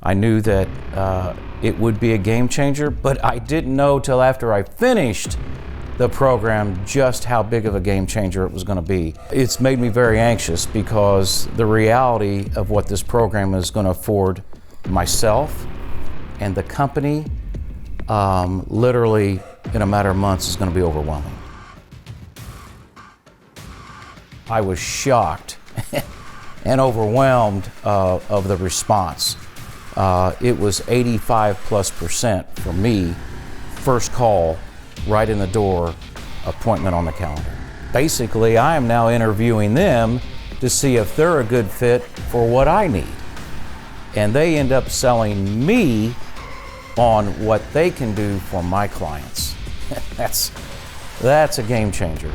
I knew that it would be a game changer, but I didn't know till after I finished the program just how big of a game changer it was going to be. It's made me very anxious because the reality of what this program is going to afford myself and the company, literally in a matter of months, is going to be overwhelming. I was shocked and overwhelmed of the response. It was 85+% for me, first call, right in the door, appointment on the calendar. Basically, I am now interviewing them to see if they're a good fit for what I need. And they end up selling me on what they can do for my clients. That's a game changer.